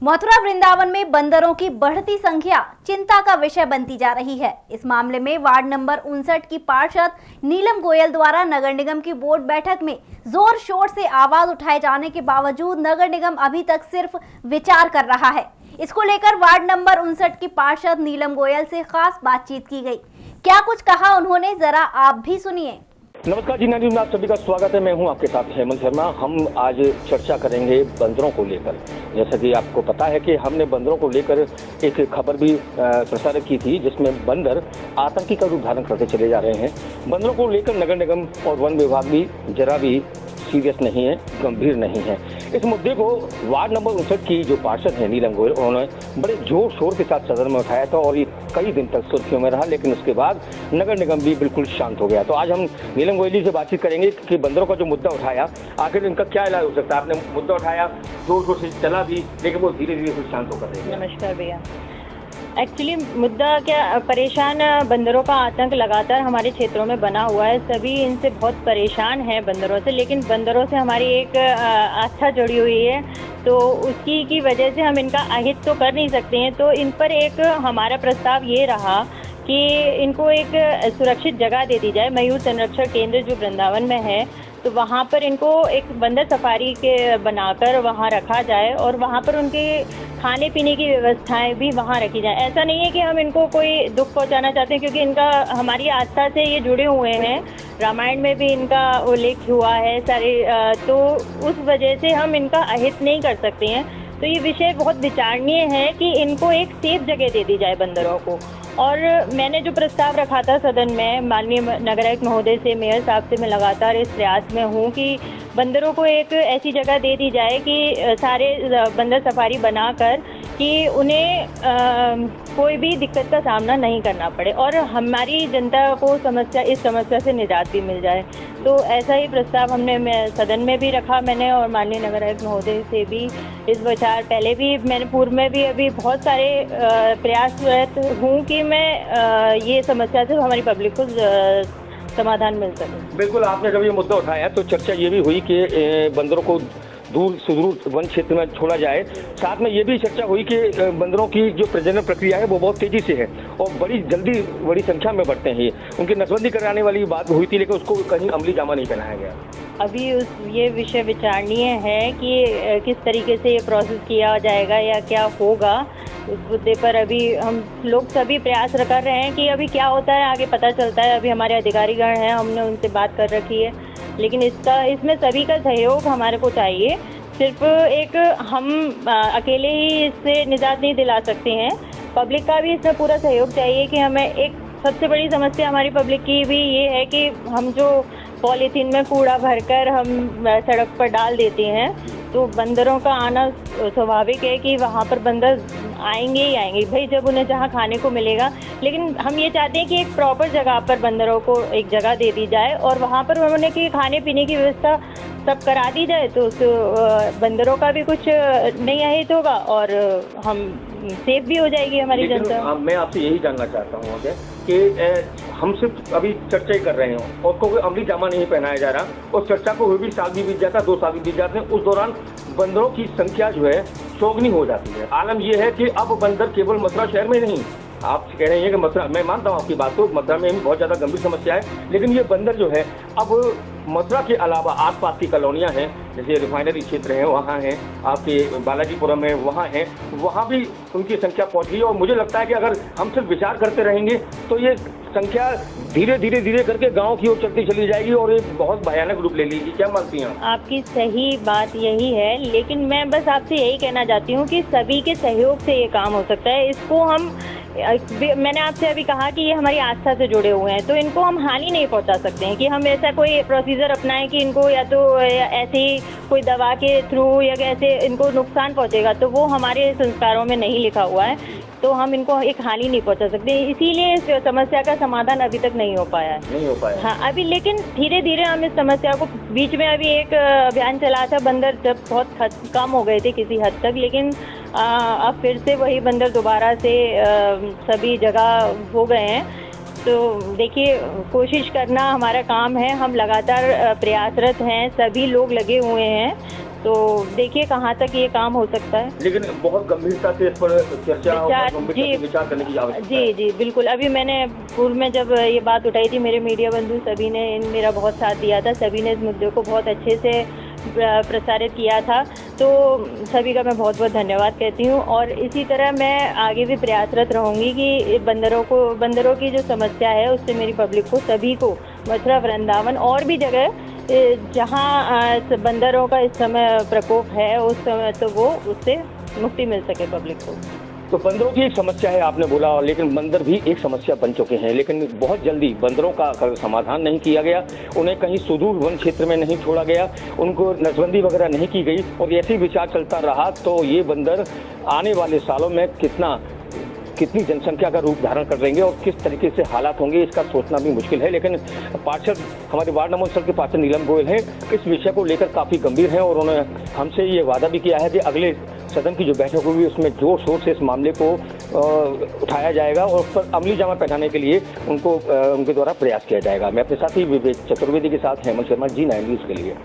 मथुरा वृंदावन में बंदरों की बढ़ती संख्या चिंता का विषय बनती जा रही है। इस मामले में वार्ड नंबर 59 की पार्षद नीलम गोयल द्वारा नगर निगम की बोर्ड बैठक में जोर शोर से आवाज उठाए जाने के बावजूद नगर निगम अभी तक सिर्फ विचार कर रहा है। इसको लेकर वार्ड नंबर 59 की पार्षद नीलम गोयल से खास बातचीत की गई। क्या कुछ कहा उन्होंने, जरा आप भी सुनिए। नमस्कार जी, नानी में आप सभी का स्वागत है। मैं हूं आपके साथ हेमंत शर्मा। हम आज चर्चा करेंगे बंदरों को लेकर। जैसा कि आपको पता है कि हमने बंदरों को लेकर एक खबर भी प्रसारित की थी, जिसमें बंदर आतंकी का रूप धारण करते चले जा रहे हैं। बंदरों को लेकर नगर निगम और वन विभाग भी जरा भी सीरियस नहीं है, गंभीर नहीं है। इस मुद्दे को वार्ड नंबर 59 की जो पार्षद है नीलम गोयल, उन्होंने बड़े जोर शोर के साथ सदन में उठाया था और ये कई दिन तक सुर्खियों में रहा, लेकिन उसके बाद नगर निगम भी बिल्कुल शांत हो गया। तो आज हम नीलम गोयल जी से बातचीत करेंगे कि बंदरों का जो मुद्दा उठाया, आखिर इनका क्या इलाज हो सकता है। आपने मुद्दा उठाया, जोर शोर से चला भी, लेकिन वो धीरे धीरे फिर शांत होकर रहे। नमस्कार भैया। एक्चुअली मुद्दा क्या, परेशान बंदरों का आतंक लगातार हमारे क्षेत्रों में बना हुआ है। सभी इनसे बहुत परेशान हैं बंदरों से, लेकिन बंदरों से हमारी एक आस्था जुड़ी हुई है, तो उसकी की वजह से हम इनका अहित तो कर नहीं सकते हैं। तो इन पर एक हमारा प्रस्ताव ये रहा कि इनको एक सुरक्षित जगह दे दी जाए। मयूर संरक्षण केंद्र जो वृंदावन में है, तो वहाँ पर इनको एक बंदर सफारी के बनाकर वहाँ रखा जाए और वहाँ पर उनके खाने पीने की व्यवस्थाएं भी वहाँ रखी जाए। ऐसा नहीं है कि हम इनको कोई दुख पहुँचाना चाहते हैं, क्योंकि इनका हमारी आस्था से ये जुड़े हुए हैं। रामायण में भी इनका उल्लेख हुआ है सारे, तो उस वजह से हम इनका अहित नहीं कर सकते हैं। तो ये विषय बहुत विचारणीय है कि इनको एक सेफ जगह दे दी जाए बंदरों को। और मैंने जो प्रस्ताव रखा था सदन में, माननीय नगर आयुक्त महोदय से, मेयर साहब से मैं लगातार इस प्रयास में हूँ कि बंदरों को एक ऐसी जगह दे दी जाए कि सारे बंदर सफारी बनाकर कि उन्हें कोई भी दिक्कत का सामना नहीं करना पड़े और हमारी जनता को इस समस्या से निजात भी मिल जाए। तो ऐसा ही प्रस्ताव हमने सदन में भी रखा मैंने, और माननीय नगर आयुक्त महोदय से भी इस विचार पहले भी मैंने पूर्व में भी अभी बहुत सारे प्रयासरत हूँ कि मैं ये समस्या से हमारी पब्लिक को समाधान मिल सके। बिल्कुल, आपने जब ये मुद्दा उठाया तो चर्चा ये भी हुई कि बंदरों को दूर सुदूर वन क्षेत्र में छोड़ा जाए। साथ में ये भी चर्चा हुई कि बंदरों की जो प्रजनन प्रक्रिया है वो बहुत तेजी से है और बड़ी संख्या में बढ़ते हैं। उनकी नसबंदी कराने वाली बात हुई थी, लेकिन उसको कहीं अमली जामा नहीं पहनाया गया। अभी ये विषय विचारणीय है कि किस तरीके से ये प्रोसेस किया जाएगा या क्या होगा, उस मुद्दे पर अभी हम लोग सभी प्रयास कर रहे हैं कि अभी क्या होता है आगे पता चलता है। अभी हमारे अधिकारीगण हैं, हमने उनसे बात कर रखी है, लेकिन इसमें सभी का सहयोग हमारे को चाहिए। सिर्फ एक हम अकेले ही इससे निजात नहीं दिला सकते हैं, पब्लिक का भी इसमें पूरा सहयोग चाहिए। कि हमें एक सबसे बड़ी समस्या हमारी पब्लिक की भी ये है कि हम जो पॉलीथीन में कूड़ा भरकर हम सड़क पर डाल देते हैं, तो बंदरों का आना स्वाभाविक है कि वहाँ पर बंदर आएंगे ही आएंगे भाई, जब उन्हें जहाँ खाने को मिलेगा। लेकिन हम ये चाहते हैं कि एक प्रॉपर जगह पर बंदरों को एक जगह दे दी जाए और वहाँ पर उन्होंने कि खाने पीने की व्यवस्था सब करा दी जाए, तो बंदरों का भी कुछ नहीं अहित होगा और हम सेफ भी हो जाएगी हमारी जनता। मैं आपसे यही जानना चाहता हूँ कि हम सिर्फ अभी चर्चा ही कर रहे हैं और कोई अमली जामा नहीं पहनाया जा रहा, और चर्चा को हुए भी साल भी बीत जाता है, 2 साल भी बीत जाते हैं। उस दौरान बंदरों की संख्या जो है चौगुनी हो जाती है। आलम यह है कि अब बंदर केवल मथुरा शहर में नहीं, आप कह रहे हैं कि मथुरा, मैं मानता हूँ आपकी बात को, मथुरा में भी बहुत ज़्यादा गंभीर समस्या है, लेकिन ये बंदर जो है अब मथुरा के अलावा आसपास की कॉलोनियाँ हैं, जैसे रिफाइनरी क्षेत्र हैं वहाँ हैं, आपके बालाजीपुरम में वहाँ हैं, वहाँ भी उनकी संख्या पहुँच गई। और मुझे लगता है कि अगर हम सिर्फ विचार करते रहेंगे तो ये संख्या धीरे धीरे करके गांव की ओर चलती चली जाएगी और ये बहुत भयानक रूप ले लेगी। क्या मानती हैं आप? आपकी सही बात यही है, लेकिन मैं बस आपसे यही कहना चाहती हूँ कि सभी के सहयोग से ये काम हो सकता है। इसको मैंने आपसे अभी कहा कि ये हमारी आस्था से जुड़े हुए हैं, तो इनको हम हानि नहीं पहुंचा सकते हैं कि हम ऐसा कोई प्रोसीजर अपनाएं कि इनको या तो ऐसे ही कोई दवा के थ्रू या कैसे इनको नुकसान पहुंचेगा, तो वो हमारे संस्कारों में नहीं लिखा हुआ है, तो हम इनको एक हानि नहीं पहुंचा सकते। इसीलिए इस समस्या का समाधान अभी तक नहीं हो पाया है। हाँ, अभी लेकिन धीरे धीरे हम इस समस्या को, बीच में अभी एक अभियान चला था, बंदर जब बहुत कम हो गए थे किसी हद तक, लेकिन अब फिर से वही बंदर दोबारा से सभी जगह हो गए हैं। तो देखिए, कोशिश करना हमारा काम है, हम लगातार प्रयासरत हैं, सभी लोग लगे हुए हैं। तो देखिए कहाँ तक ये काम हो सकता है। लेकिन बहुत गंभीरता से इस पर चर्चा और विचार- गंभीरता से जी। विचार करने की आवश्यकता जी है। जी बिल्कुल। अभी मैंने पूर्व में जब ये बात उठाई थी, मेरे मीडिया बंधु सभी ने मेरा बहुत साथ दिया था, सभी ने इस मुद्दे को बहुत अच्छे से प्रसारित किया था, तो सभी का मैं बहुत बहुत धन्यवाद कहती हूँ। और इसी तरह मैं आगे भी प्रयासरत रहूँगी कि बंदरों की जो समस्या है उससे मेरी पब्लिक को, सभी को, मथुरा, वृंदावन और भी जगह जहाँ बंदरों का इस समय प्रकोप है उस समय, तो वो उससे मुक्ति मिल सके पब्लिक को। तो बंदरों की एक समस्या है आपने बोला, और लेकिन बंदर भी एक समस्या बन चुके हैं। लेकिन बहुत जल्दी बंदरों का अगर समाधान नहीं किया गया, उन्हें कहीं सुदूर वन क्षेत्र में नहीं छोड़ा गया, उनको नसबंदी वगैरह नहीं की गई और ऐसे विचार चलता रहा, तो ये बंदर आने वाले सालों में कितनी जनसंख्या का रूप धारण कर लेंगे और किस तरीके से हालात होंगे, इसका सोचना भी मुश्किल है। लेकिन पार्षद, हमारे वार्ड नंबर 19 के पार्षद नीलम गोयल हैं, इस विषय को लेकर काफ़ी गंभीर हैं और उन्होंने हमसे ये वादा भी किया है कि अगले सदन की जो बैठक होगी उसमें जोर शोर से इस मामले को उठाया जाएगा और उस पर अमली जामा पहनाने के लिए उनके द्वारा प्रयास किया जाएगा। मैं अपने साथी विवेक चतुर्वेदी के साथ हेमंत शर्मा, जी9 न्यूज़ के लिए।